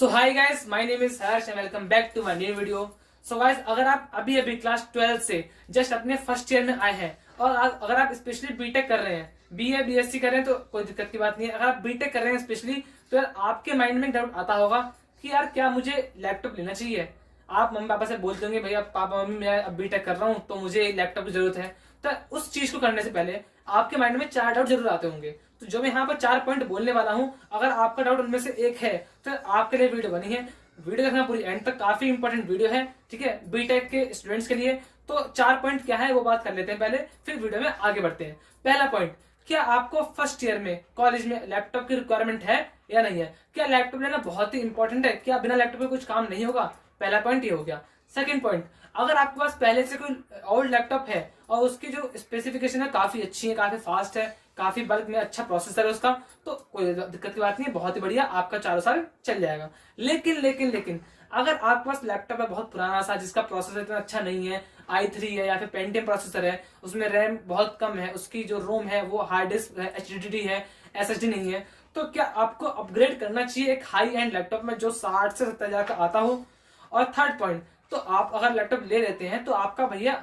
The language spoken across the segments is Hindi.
So hi guys, my name is Harsh and welcome back to my new video. So guys, अगर आप अभी अभी क्लास 12 से जस्ट अपने फर्स्ट ईयर में आए हैं और अगर आप स्पेशली बीटेक कर रहे हैं, बीए बीएससी कर रहे हैं तो कोई दिक्कत की बात नहीं है। अगर आप बीटेक कर रहे हैं स्पेशली, तो यार आपके माइंड में डाउट आता होगा कि यार क्या मुझे लैपटॉप लेना चाहिए। आप मम्मी पापा से बोलते होंगे भैया पापा मम्मी मैं अब बीटेक कर रहा हूँ तो मुझे लैपटॉप की जरूरत है। तो उस चीज को करने से पहले आपके माइंड में 4 डाउट जरूर आते होंगे। तो जो मैं यहाँ पर 4 पॉइंट बोलने वाला हूँ, अगर आपका डाउट उनमें से एक है तो आपके लिए वीडियो बनी है। वीडियो देखना पूरी एंड तक, काफी इंपॉर्टेंट वीडियो है, ठीक है, बीटेक के स्टूडेंट्स के लिए। तो 4 पॉइंट क्या है वो बात कर लेते हैं पहले, फिर वीडियो में आगे बढ़ते हैं। पहला पॉइंट, क्या आपको फर्स्ट ईयर में कॉलेज में लैपटॉप की रिक्वायरमेंट है या नहीं है? क्या लैपटॉप लेना बहुत ही इंपॉर्टेंट है? क्या बिना लैपटॉप के कुछ काम नहीं होगा? पहला पॉइंट ये हो गया। सेकंड पॉइंट, अगर आपके पास पहले से कोई ओल्ड लैपटॉप है और उसकी जो स्पेसिफिकेशन है काफी अच्छी है, काफी फास्ट है, काफी बल्क में अच्छा प्रोसेसर है उसका, तो कोई दिक्कत की बात नहीं है, बहुत ही बढ़िया, आपका 4 साल चल जाएगा। लेकिन लेकिन लेकिन अगर आपके पास लैपटॉप है बहुत पुराना सा, जिसका प्रोसेसर इतना अच्छा नहीं है, i3 है या फिर पेंटियम प्रोसेसर है, उसमें रैम बहुत कम है, उसकी जो रोम है वो हार्ड डिस्क है, एचडीडी है, एसएसडी नहीं है, तो क्या आपको अपग्रेड करना चाहिए एक हाई एंड लैपटॉप में जो 60 से 70 हजार का आता हो? और थर्ड पॉइंट, तो आप अगर लैपटॉप ले लेते हैं तो आपका भैया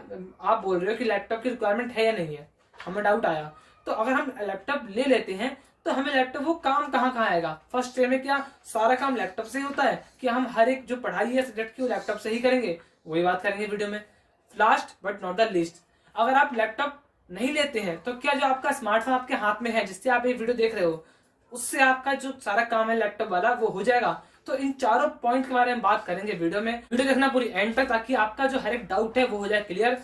आप बोल रहे हो कि लैपटॉप की रिक्वायरमेंट है या नहीं है, हमें डाउट आया। तो अगर हम लैपटॉप ले लेते हैं तो हमें लैपटॉप वो काम कहाँ कहाँ आएगा? फर्स्ट ईयर में क्या सारा काम लैपटॉप से ही होता है कि हम हर एक जो पढ़ाई है सब्जेक्ट की वो लैपटॉप से ही करेंगे? वही बात करेंगे वीडियो में। Last but not the least, अगर आप लैपटॉप नहीं लेते हैं तो क्या जो आपका स्मार्टफोन आपके हाथ में है जिससे आप ये वीडियो देख रहे हो, उससे आपका जो सारा काम है लैपटॉप वाला वो हो जाएगा? तो इन चारों पॉइंट के बारे में बात करेंगे वीडियो में। वीडियो देखना पूरी एंड तक ताकि आपका जो हर एक डाउट है वो हो जाए क्लियर।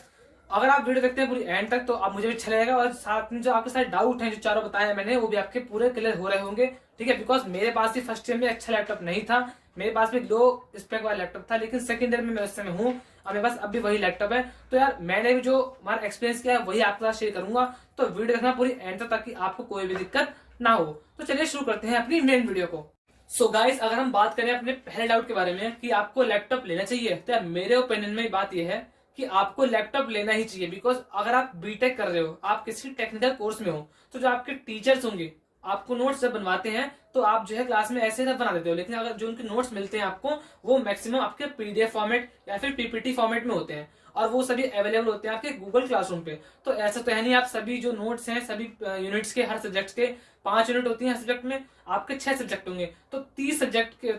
अगर आप वीडियो देखते हैं पूरी एंड तक तो आप मुझे भी अच्छा लगेगा और साथ में जो आपके सारे डाउट हैं जो चारों बताए मैंने वो भी आपके पूरे क्लियर हो रहे होंगे, ठीक है। बिकॉज मेरे पास भी फर्स्ट ईयर में अच्छा लैपटॉप नहीं था, मेरे पास भी लो स्पेक वाला लैपटॉप था, लेकिन सेकंड ईयर में मैं उस समय हूँ और मेरे पास अब भी वही लैपटॉप है। तो यार मैंने भी जो हमारा एक्सपीरियंस किया है वही आपके साथ शेयर करूंगा। तो वीडियो देखना पूरी एंड तक ताकि आपको कोई भी दिक्कत ना हो। तो चलिए शुरू करते हैं अपनी मेन वीडियो को। सो गाइस, अगर हम बात करें अपने पहले डाउट के बारे में कि आपको लैपटॉप लेना चाहिए, तो यार मेरे ओपिनियन में बात यह है कि आपको लैपटॉप लेना ही चाहिए। बिकॉज अगर आप बीटेक कर रहे हो, आप किसी टेक्निकल कोर्स में हो, तो जो आपके टीचर्स होंगे आपको नोट्स जब बनवाते हैं तो आप जो है क्लास में ऐसे सब बना देते हो, लेकिन अगर जो उनके नोट्स मिलते हैं आपको वो मैक्सिमम आपके पीडीएफ फॉर्मेट या फिर पीपीटी फॉर्मेट में होते हैं और वो सभी अवेलेबल होते हैं आपके गूगल क्लासरूम पे। तो ऐसा तो है नहीं, आप सभी जो नोट्स हैं सभी यूनिट्स के, हर सब्जेक्ट के 5 यूनिट होती है हर सब्जेक्ट में, आपके 6 सब्जेक्ट होंगे तो 30 सब्जेक्ट के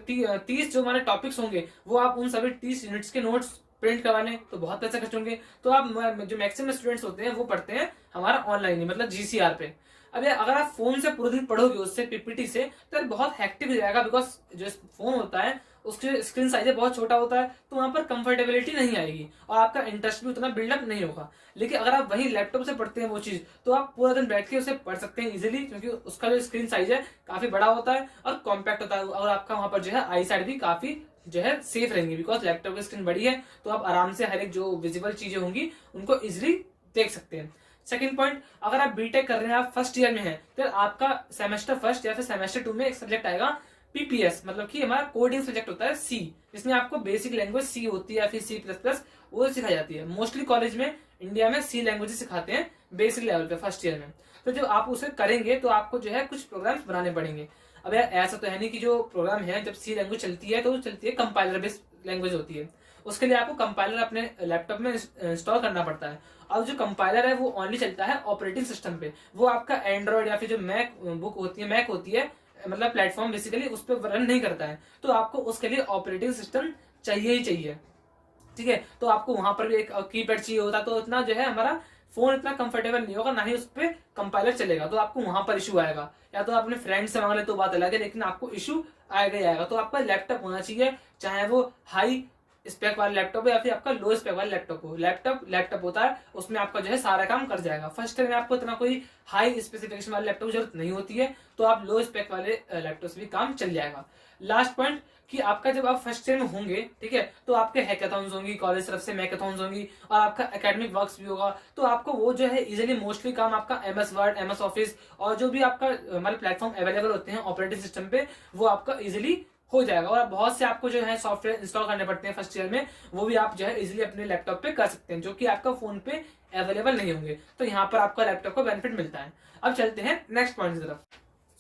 30 जो हमारे टॉपिक्स होंगे वो आप उन सभी 30 यूनिट्स के नोट्स प्रिंट करवाने तो बहुत पैसे खर्च होंगे। तो आप जो मैक्सिमम स्टूडेंट्स होते हैं वो पढ़ते हैं हमारा ऑनलाइन ही, मतलब जीसीआर पे। अब यार अगर आप फोन से पूरे दिन पढ़ोगे उससे पीपीटी से तो यार बहुत हेक्टिक हो जाएगा। बिकॉज जो फोन होता है उसके स्क्रीन साइज बहुत छोटा होता है, तो वहां पर कंफर्टेबिलिटी नहीं आएगी और आपका इंटरेस्ट भी उतना बिल्डअप नहीं होगा। लेकिन अगर आप वही लैपटॉप से पढ़ते हैं वो चीज, तो आप पूरा दिन बैठ के उसे पढ़ सकते हैं इजीली, क्योंकि उसका जो स्क्रीन साइज है काफी बड़ा होता है और कॉम्पैक्ट होता है और आपका वहां पर जो है आई साइड भी काफी जो है सेफ रहेंगे। बिकॉज लैपटॉप की स्क्रीन बड़ी है तो आप आराम से हर एक जो विजिबल चीजें होंगी उनको इजिली देख सकते हैं। सेकंड पॉइंट, अगर आप बीटेक कर रहे हैं, आप फर्स्ट ईयर में हैं, तो आपका सेमेस्टर फर्स्ट या फिर सेमेस्टर 2 में एक सब्जेक्ट आएगा पीपीएस, मतलब कि हमारा कोडिंग सब्जेक्ट होता है सी, जिसमें आपको बेसिक लैंग्वेज सी होती है या फिर सी प्लस प्लस वो सिखाई जाती है। मोस्टली कॉलेज में इंडिया में सी लैंग्वेज सिखाते हैं बेसिक लेवल पे फर्स्ट ईयर में। तो जब आप उसे करेंगे तो आपको जो है कुछ प्रोग्राम्स बनाने पड़ेंगे। अब यार ऐसा तो है नहीं कि जो प्रोग्राम है जब सी लैंग्वेज चलती है तो वो चलती है कंपाइलर बेस्ड लैंग्वेज होती है, उसके लिए आपको कंपाइलर अपने लैपटॉप में इंस्टॉल करना पड़ता है। और जो कंपाइलर है वो ओनली चलता है ऑपरेटिंग सिस्टम पे, वो आपका एंड्रॉइड या फिर जो मैक बुक होती है, मैक होती है, मतलब प्लेटफॉर्म बेसिकली उस पर रन नहीं करता है। तो आपको उसके लिए ऑपरेटिंग सिस्टम चाहिए ही चाहिए, ठीक है। तो आपको वहां पर भी एक कीपैड चाहिए होता, तो इतना जो है हमारा फोन इतना कंफर्टेबल नहीं होगा, ना ही उस पर कंपाइलर चलेगा, तो आपको वहां पर इशू आएगा। या तो आप अपने फ्रेंड से मांग ले तो बात अलग है, लेकिन आपको इशू आएगा ही आएगा। तो आपका लैपटॉप होना चाहिए, चाहे वो हाई स्पेक वाला लैपटॉप हो या फिर आपका लो स्पेक वाला लैपटॉप हो। लैपटॉप होता है उसमें आपका जो है सारा काम कर जाएगा। फर्स्ट टाइम में आपको इतना कोई हाई स्पेसिफिकेशन वाले लैपटॉप की जरूरत नहीं होती है, तो आप लो स्पेक वाले लैपटॉप से भी काम चल जाएगा। लास्ट पॉइंट, कि आपका जब आप फर्स्ट ईयर में होंगे, ठीक है, तो आपके हैकाथॉन्स होंगी, कॉलेज तरफ से मैकाथॉन्स होंगी और आपका एकेडमिक वर्क्स भी होगा। तो आपको वो जो है इजीली मोस्टली काम आपका एमएस वर्ड, एमएस ऑफिस और जो भी आपका हमारे प्लेटफॉर्म अवेलेबल होते हैं ऑपरेटिंग सिस्टम पे वो आपका इजीली हो जाएगा। और बहुत से आपको जो है सॉफ्टवेयर इंस्टॉल करने पड़ते हैं फर्स्ट ईयर में, वो भी आप जो है इजीली अपने लैपटॉप पे कर सकते हैं, जो कि आपका फोन पे अवेलेबल नहीं होंगे। तो यहाँ पर आपका लैपटॉप को बेनिफिट मिलता है। अब चलते हैं नेक्स्ट पॉइंट की तरफ।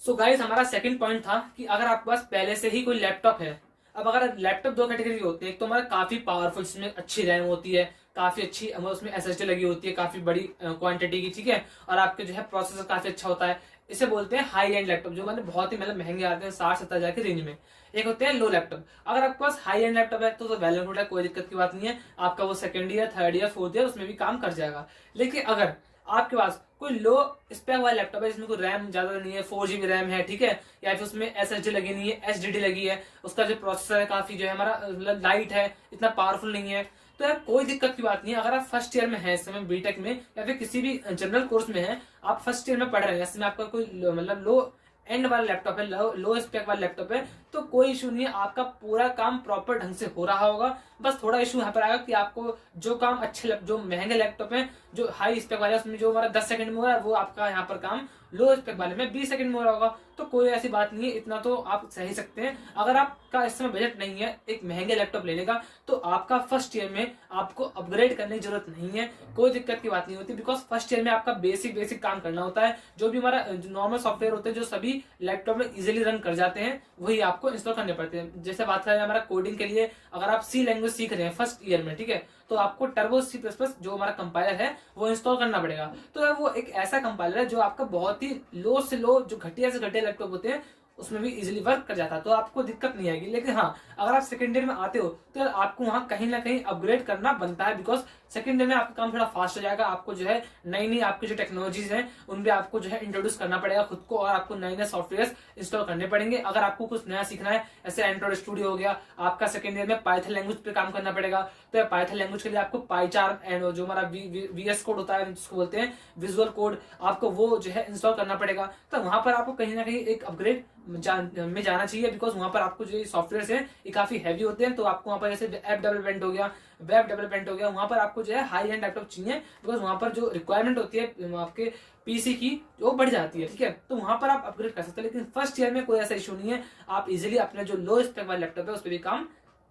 सो गाइस, हमारा सेकंड पॉइंट था कि अगर आपके पास पहले से ही कोई लैपटॉप है, अब अगर लैपटॉप दो कैटेगरी के होते हैं, एक तो हमारा काफी पावरफुल जिसमें अच्छी रैम होती है, काफी अच्छी उसमें एसएसडी लगी होती है काफी बड़ी क्वांटिटी की, ठीक है, और आपके जो है प्रोसेसर काफी अच्छा होता है, इसे बोलते हैं हाई एंड लैपटॉप, जो मतलब बहुत ही मतलब महंगे आते हैं 60-70 हजार के रेंज में। एक होते हैं लो लैपटॉप। अगर आपके पास हाई एंड लैपटॉप है तो वेल एंड गुड है, कोई दिक्कत की बात नहीं है, आपका वो second year, third year, fourth year उसमें भी काम कर जाएगा। लेकिन अगर आपके पास कोई लो स्पेक वाला लैपटॉप है जिसमें कोई रैम ज्यादा नहीं है, 4 GB रैम है, ठीक है, या फिर उसमें एसएसडी लगी नहीं है, एसडीडी लगी है, उसका जो प्रोसेसर है काफी जो है हमारा लाइट है, इतना पावरफुल नहीं है, तो यार कोई दिक्कत की बात नहीं है। अगर आप फर्स्ट ईयर में है इस समय बीटेक में या फिर किसी भी जनरल कोर्स में है, आप फर्स्ट ईयर में पढ़ रहे हैं, इसमें आपका कोई मतलब लो एंड वाला लैपटॉप है, लो स्पेक वाला लैपटॉप है, तो कोई इशू नहीं है, आपका पूरा काम प्रॉपर ढंग से हो रहा होगा। बस थोड़ा इशू यहाँ पर आएगा कि आपको जो काम अच्छे जो महंगे लैपटॉप है, जो हाई स्पेक वाले उसमें जो हमारा 10 सेकंड में हो रहा है, वो आपका यहाँ पर काम लो स्पेक वाले में 20 सेकंड में हो रहा होगा। तो कोई ऐसी बात नहीं है, इतना तो आप सह सकते हैं। अगर आपका इस समय बजट नहीं है एक महंगे लैपटॉप लेने का, तो आपका फर्स्ट ईयर में आपको अपग्रेड करने की जरूरत नहीं है, कोई दिक्कत की बात नहीं होती, बिकॉज फर्स्ट ईयर में आपका बेसिक काम करना होता है। जो भी हमारा नॉर्मल सॉफ्टवेयर होते हैं जो सभी लैपटॉप में इजिली रन कर जाते हैं, वही आपको इंस्टॉल करने पड़ते हैं। जैसे बात करें हमारा कोडिंग के लिए, अगर आप सी लैंग्वेज सीख रहे हैं फर्स्ट ईयर में, ठीक है, तो आपको टर्बो सी प्लस प्लस जो हमारा कंपाइलर है वो इंस्टॉल करना पड़ेगा। तो वो एक ऐसा कंपाइलर है जो आपका बहुत ही लो से लो, जो घटिया से घटिया लैपटॉप होते हैं उसमें भी इजीली वर्क कर जाता है, तो आपको दिक्कत नहीं आएगी। लेकिन हाँ, अगर आप सेकेंड ईयर में आते हो तो आपको वहां कहीं ना कहीं अपग्रेड करना बनता है, बिकॉज सेकेंड ईयर में आपका काम थोड़ा फास्ट हो जाएगा। आपको जो है नई नई आपकी जो टेक्नोलॉजीज हैं उन पे आपको जो है इंट्रोड्यूस करना पड़ेगा खुद को, और आपको नए नए सॉफ्टवेयर इंस्टॉल करने पड़ेंगे। अगर आपको कुछ नया सीखना है, ऐसे एंड्रॉइड स्टूडियो हो गया, आपका सेकेंड ईयर में पाइथन लैंग्वेज पे काम करना पड़ेगा, तो पाइथन लैंग्वेज के लिए आपको पाईचार्म एंड जो हमारा वीएस कोड होता है जिसको बोलते हैं विजुअल कोड, आपको वो जो है इंस्टॉल करना पड़ेगा। तो वहां पर आपको कहीं ना कहीं एक अपग्रेड में जाना चाहिए, बिकॉज वहां पर आपको जो सॉफ्टवेयर है ये काफी हैवी होते हैं। तो आपको वहां पर जैसे ऐप डेवलपमेंट हो गया, वेब डेवलपमेंट हो गया, वहां पर आपको जो है हाई एंड लैपटॉप चाहिए, बिकॉज वहां पर जो रिक्वायरमेंट होती है आपके पीसी की वो बढ़ जाती है, ठीक है, तो वहां पर आप अपग्रेड कर सकते हैं। लेकिन फर्स्ट ईयर में कोई ऐसा इशू नहीं है, आप इजिली अपने जो लो स्पेक वाला लैपटॉप है उस पर भी काम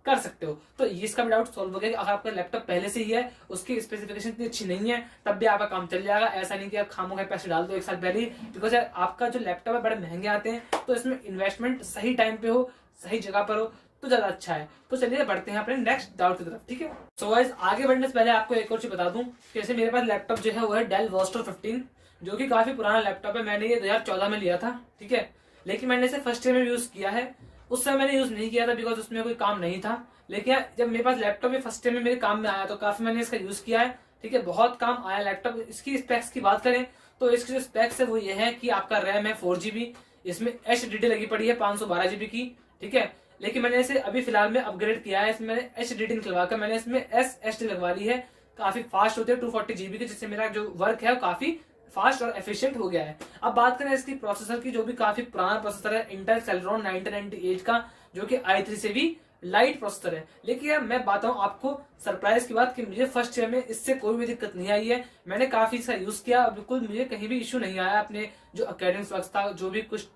कर सकते हो। तो इसका भी डाउट सॉल्व हो गया कि अगर आपका लैपटॉप पहले से ही है, उसकी स्पेसिफिकेशन इतनी अच्छी नहीं है, तब भी आपका काम चल जाएगा। ऐसा नहीं कि आप खामोखा पैसे डाल दो एक साल पहले ही, बिकॉज आपका जो लैपटॉप है बड़े महंगे आते हैं, तो इसमें इन्वेस्टमेंट सही टाइम पे हो, सही जगह पर हो तो ज्यादा अच्छा है। तो चलिए बढ़ते हैं अपने नेक्स्ट डाउट की तरफ, ठीक है। सो गाइस, आगे बढ़ने से पहले आपको एक और चीज बता दूं, जैसे मेरे पास लैपटॉप जो है वो है डेल वोस्टर 15, जो कि काफी पुराना लैपटॉप है। मैंने ये 2014 में लिया था, ठीक है, लेकिन मैंने इसे फर्स्ट ईयर में यूज किया है। उस समय मैंने यूज नहीं किया था बिकॉज उसमें कोई काम नहीं था, लेकिन जब मेरे पास लैपटॉप में फर्स्ट ईयर में मेरे काम में आया तो काफी मैंने इसका यूज किया है, ठीक है, बहुत काम आया लैपटॉप। इसकी स्पेक्स की बात करें तो इसकी जो स्पेक्स है वो ये है कि आपका रैम है 4 GB, इसमें एचडीडी लगी पड़ी है 512 GB की, ठीक है, लेकिन मैंने इसे अभी फिलहाल में अपग्रेड किया है, इसमें मैंने एचडीडी निकलवाकर मैंने इसमें एसएसडी लगवा ली है, काफी फास्ट होती है 240 GB की, जिससे मेरा जो वर्क है वो काफी फास्ट और एफिशिएंट हो गया है। अब बात करें इसकी प्रोसेसर की, जो भी काफी पुराना प्रोसेसर है, इंटेल सेलेरॉन 1998 का, जो कि i3 से भी लाइट प्रोसेसर है। लेकिन यार मैं बताऊं आपको सरप्राइज की बात कि मुझे फर्स्ट ईयर में इससे कोई भी दिक्कत नहीं आई है। मैंने काफी इसका यूज किया, बिल्कुल मुझे कहीं भी इश्यू नहीं आया। अपने जो एकेडमिक्स वर्क था, जो भी कुछ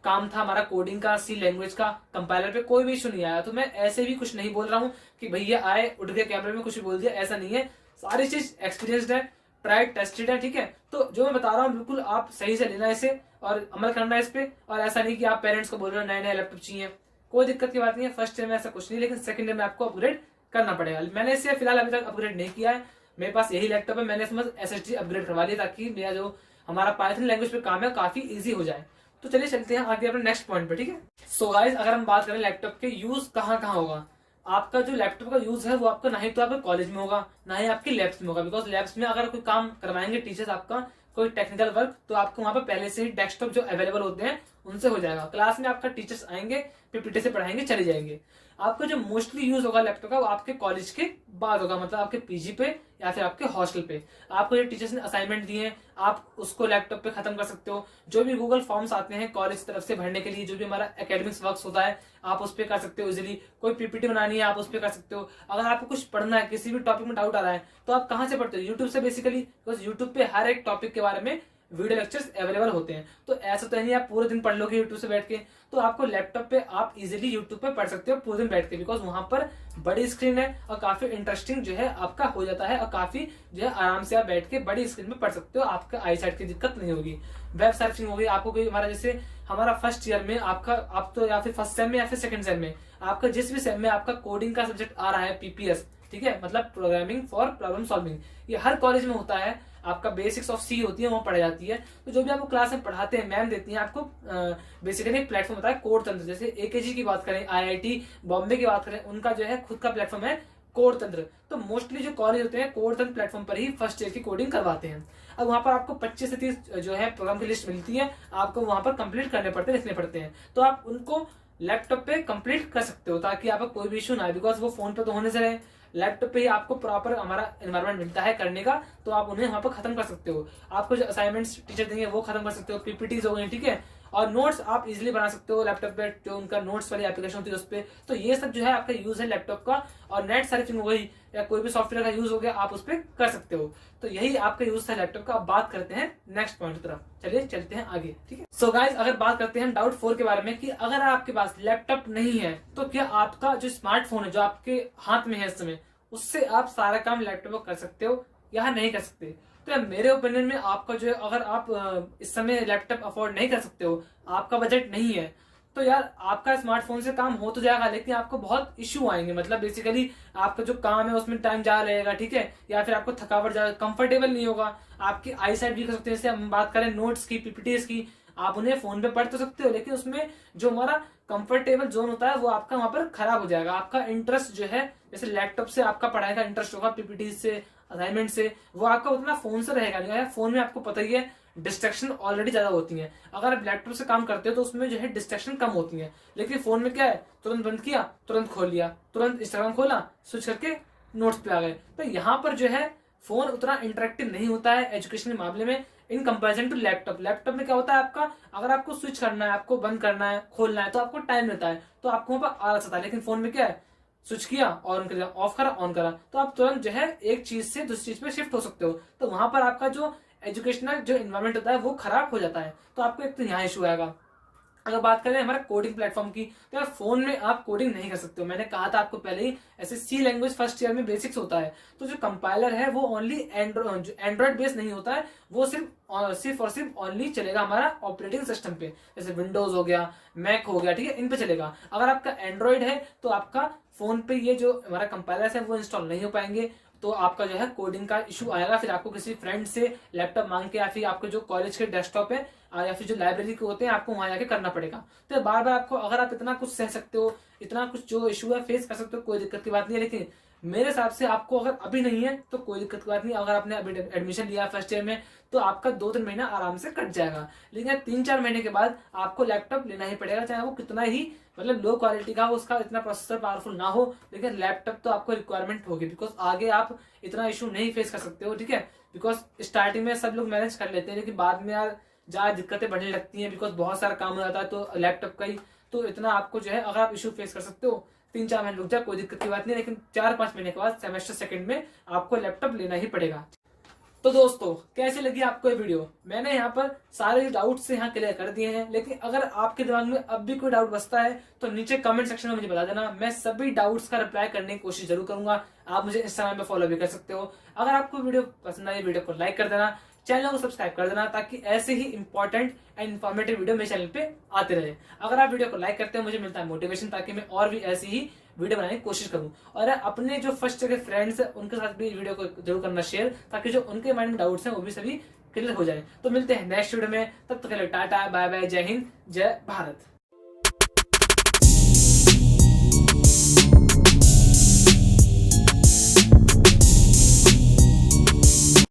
काम था हमारा कोडिंग का, सी लैंग्वेज का, कंपाइलर पे कोई भी इशू नहीं आया। तो मैं ऐसे भी कुछ नहीं बोल रहा हूँ कि भैया आए उठ के कैमरे में कुछ भी बोल दिया, ऐसा नहीं है। सारी चीज एक्सपीरियंस्ड है, ट्राइड टेस्टेड है, ठीक है। तो जो मैं बता रहा हूँ बिल्कुल आप सही से लेना इसे और अमल करना है इस पे, और ऐसा नहीं कि आप पेरेंट्स को बोल रहे हो नए नए लैपटॉप चाहिए, कोई दिक्कत की बात नहीं है। फर्स्ट ईयर में ऐसा कुछ नहीं, लेकिन सेकंड ईयर में आपको अपग्रेड करना पड़ेगा। मैंने इसे फिलहाल अभी तक अपग्रेड नहीं किया है, मेरे पास यही लैपटॉप है। मैंने इसमें एसएसडी अपग्रेड करवा लिया ताकि मेरा जो हमारा पाइथन लैंग्वेज पे काम है काफी इजी हो जाए। तो चलिए चलते हैं आगे अपने नेक्स्ट पॉइंट पे, ठीक है। सो गाइस, अगर हम बात करें लैपटॉप के यूज कहाँ कहाँ होगा, आपका जो लैपटॉप का यूज है वो आपका ना ही तो आपके कॉलेज में होगा, ना ही आपके लैब्स में होगा, बिकॉज लैब्स में अगर कोई काम करवाएंगे टीचर्स आपका कोई टेक्निकल वर्क, तो आपको वहां पर पहले से ही डेस्कटॉप जो अवेलेबल होते हैं उनसे हो जाएगा। क्लास में आपका टीचर्स आएंगे, पीपीटी से पढ़ाएंगे, चले जाएंगे। आपका जो मोस्टली यूज होगा लैपटॉप का वो आपके कॉलेज के बाद होगा, मतलब आपके पीजी पे या फिर आपके हॉस्टल पे। आपको जो टीचर्स ने असाइनमेंट दिए हैं आप उसको लैपटॉप पे खत्म कर सकते हो। जो भी गूगल फॉर्म्स आते हैं कॉलेज तरफ से भरने के लिए, जो भी हमारा एकेडमिक्स वर्क होता है आप उस पर कर सकते हो इजिली। कोई पीपीटी बनानी है आप उस पर कर सकते हो। अगर आपको कुछ पढ़ना है, किसी भी टॉपिक में डाउट आ रहा है, तो आप कहाँ से पढ़ते हो? यूट्यूब से बेसिकली, बिकॉज यूट्यूब पे हर एक टॉपिक के बारे में वीडियो लेक्चर्स अवेलेबल होते हैं। तो ऐसा तो नहीं आप पूरे दिन पढ़ लोगे यूट्यूब से बैठ के, तो आपको लैपटॉप पे आप इजीली यूट्यूब पे पढ़ सकते हो पूरे दिन बैठ के, बिकॉज वहां पर बड़ी स्क्रीन है और काफी इंटरेस्टिंग जो है आपका हो जाता है और काफी जो है आराम से आप बैठ के बड़ी स्क्रीन में पढ़ सकते हो, आपका आई साइट की दिक्कत नहीं होगी। वेब सर्चिंग होगी, आपको कोई हमारा जैसे हमारा फर्स्ट ईयर में आपका आप तो या फिर फर्स्ट सेम में या फिर सेकंड सेम में आपका जिस भी सेम में आपका कोडिंग का सब्जेक्ट आ रहा है पीपीएस, ठीक है, मतलब प्रोग्रामिंग फॉर प्रॉब्लम सॉल्विंग, ये हर कॉलेज में होता है। आपका बेसिक्स ऑफ सी होती है, वहां पढ़ाई जाती है। तो जो भी आपको क्लास में पढ़ाते हैं मैम देती हैं आपको बेसिकली एक प्लेटफॉर्म होता है कोड तंत्र। जैसे एकेजी की बात करें, आईआईटी बॉम्बे की बात करें, उनका जो है खुद का प्लेटफॉर्म है कोड तंत्र। तो मोस्टली जो कॉलेज होते हैं कोड तंत्र प्लेटफॉर्म पर ही फर्स्ट ईयर की कोडिंग करवाते हैं। अब वहां पर आपको 25 से 30 जो है प्रोग्राम की लिस्ट मिलती है, आपको वहां पर कंप्लीट करने पड़ते हैं, लिखने पड़ते हैं। तो आप उनको लैपटॉप पे कंप्लीट कर सकते हो ताकि आपका कोई भी इशू ना आए, बिकॉज वो फोन पे तो होने से रहे, लैपटॉप पे ही आपको प्रॉपर हमारा एनवायरनमेंट मिलता है करने का, तो आप उन्हें वहां पर खत्म कर सकते हो। आपको जो असाइनमेंट्स टीचर देंगे वो खत्म कर सकते हो, पीपीटीज हो गए, ठीक है, और नोट्स आप इजीली बना सकते हो लैपटॉप पे, जो उनका नोट्स वाली एप्लीकेशन होती है उस पे। तो ये सब जो है आपका यूज है लैपटॉप का, और नेट सर्फिंग हो गई या कोई भी सॉफ्टवेयर का यूज हो गया आप उस पर कर सकते हो। तो यही आपका यूज था लैपटॉप का। अब बात करते हैं नेक्स्ट पॉइंट की तरफ, चलिए चलते हैं आगे, ठीक है। सो गाइस, अगर बात करते हैं डाउट 4 के बारे में कि अगर आपके पास लैपटॉप नहीं है तो क्या आपका जो स्मार्टफोन है जो आपके हाथ में है इस समय, उससे आप सारा काम लैपटॉप पर कर सकते हो या नहीं कर सकते? तो यार मेरे ओपिनियन में आपका जो है, अगर आप इस समय लैपटॉप अफोर्ड नहीं कर सकते हो, आपका बजट नहीं है, तो यार आपका स्मार्टफोन से काम हो तो जाएगा, लेकिन आपको बहुत इश्यू आएंगे। मतलब बेसिकली आपका जो काम है उसमें टाइम ज्यादा लगेगा, ठीक है, या फिर आपको थकावट ज्यादा, कंफर्टेबल नहीं होगा, आपकी आई साइट भी कर सकते हैं। जैसे हम बात करें नोट्स की, पीपीटीज की, आप उन्हें फोन पे पढ़ तो सकते हो, लेकिन उसमें जो हमारा कंफर्टेबल जोन होता है वो आपका वहां पर खराब हो जाएगा। आपका इंटरेस्ट जो है, जैसे लैपटॉप से आपका पढ़ाई का इंटरेस्ट होगा, पीपीटी से, असाइनमेंट से, वो आपका उतना फोन से रहेगा नहीं। फोन में आपको पता ही है डिस्ट्रैक्शन ऑलरेडी ज्यादा होती है। अगर आप लैपटॉप से काम करते हो तो उसमें जो है डिस्ट्रैक्शन कम होती है, लेकिन फोन में क्या है, तुरंत बंद किया, तुरंत खोल लिया, तुरंत इंस्टाग्राम खोला, स्विच करके नोट्स पे आ गए। तो यहाँ पर जो है फोन उतना इंटरेक्टिव नहीं होता है एजुकेशन के मामले में in comparison to laptop. Laptop में क्या होता है, आपका अगर आपको स्विच करना है, आपको बंद करना है, खोलना है, तो आपको टाइम लेता है, तो आपको वहां पर आलस आता है। लेकिन फोन में क्या है, स्विच किया, ऑन कर, ऑफ करा, ऑन करा, तो आप तुरंत जो है एक चीज से दूसरी चीज पे शिफ्ट हो सकते हो। तो वहां पर आपका जो एजुकेशनल जो इन्वायरमेंट होता है वो खराब हो जाता है। तो आपको एक तो यहाँ इशू आएगा। अगर बात करें हमारा कोडिंग प्लेटफॉर्म की, तो यार फोन में आप कोडिंग नहीं कर सकते हो। मैंने कहा था आपको पहले ही, ऐसे सी लैंग्वेज फर्स्ट ईयर में बेसिक्स होता है, तो जो कंपाइलर है वो ओनली एंड्रॉइड बेस्ड नहीं होता है, वो सिर्फ और सिर्फ ओनली चलेगा हमारा ऑपरेटिंग सिस्टम पे, जैसे विंडोज हो गया, मैक हो गया, ठीक है, इन पे चलेगा। अगर आपका एंड्रॉइड है तो आपका फोन पे ये जो हमारा कंपाइलर है वो इंस्टॉल नहीं हो पाएंगे, तो आपका जो है कोडिंग का इशू आएगा। फिर आपको किसी फ्रेंड से लैपटॉप मांग के या फिर आपके जो कॉलेज के डेस्कटॉप है या फिर जो लाइब्रेरी के होते हैं आपको वहां जाके करना पड़ेगा। तो बार बार आपको, अगर आप इतना कुछ सह सकते हो, इतना कुछ जो इशू है फेस कर सकते हो, कोई दिक्कत की बात नहीं है। लेकिन मेरे हिसाब से आपको अगर अभी नहीं है तो कोई दिक्कत की बात नहीं। अगर आपने अभी एडमिशन लिया फर्स्ट ईयर में तो आपका 2-3 महीना आराम से कट जाएगा, लेकिन 3-4 महीने के बाद आपको लैपटॉप लेना ही पड़ेगा, चाहे वो कितना ही मतलब लो क्वालिटी का हो, उसका इतना प्रोसेसर पावरफुल ना हो, लेकिन लैपटॉप तो आपको रिक्वायरमेंट होगी, बिकॉज आगे आप इतना इशू नहीं फेस कर सकते हो, ठीक है। बिकॉज स्टार्टिंग में सब लोग मैनेज कर लेते हैं, लेकिन बाद में यार ज्यादा दिक्कतें बढ़ने लगती हैं, बिकॉज बहुत सारा काम हो जाता है तो लैपटॉप का ही। तो इतना आपको जो है, अगर आप इशू फेस कर सकते हो 3-4 महीने रुक जाए, कोई दिक्कत की बात नहीं, लेकिन 4-5 महीने के बाद सेमेस्टर सेकंड में आपको लैपटॉप लेना ही पड़ेगा। तो दोस्तों कैसे लगी आपको ये वीडियो? मैंने यहाँ पर सारे डाउट्स यहाँ क्लियर कर दिए हैं, लेकिन अगर आपके दिमाग में अब भी कोई डाउट बचता है तो नीचे कमेंट सेक्शन में मुझे बता देना। मैं सभी डाउट्स का रिप्लाई करने की कोशिश जरूर करूंगा। आप मुझे इंस्टाग्राम पे फॉलो भी कर सकते हो। अगर आपको वीडियो पसंद आई, वीडियो को लाइक कर देना, चैनल को सब्सक्राइब कर देना, ताकि ऐसे ही इंपॉर्टेंट एंड इन्फॉर्मेटिव वीडियो मेरे चैनल पे आते रहे। अगर आप वीडियो को लाइक करते हो मुझे मिलता है मोटिवेशन, ताकि मैं और भी ऐसी ही वीडियो बनाने की कोशिश करूं। और अपने जो फर्स्ट ईयर के फ्रेंड्स है उनके साथ भी वीडियो को जरूर करना शेयर, ताकि जो उनके माइंड में डाउट्स हैं वो भी सभी क्लियर हो जाए। तो मिलते हैं नेक्स्ट वीडियो में, तब तक के लिए टाटा बाय बाय, जय हिंद, जय भारत।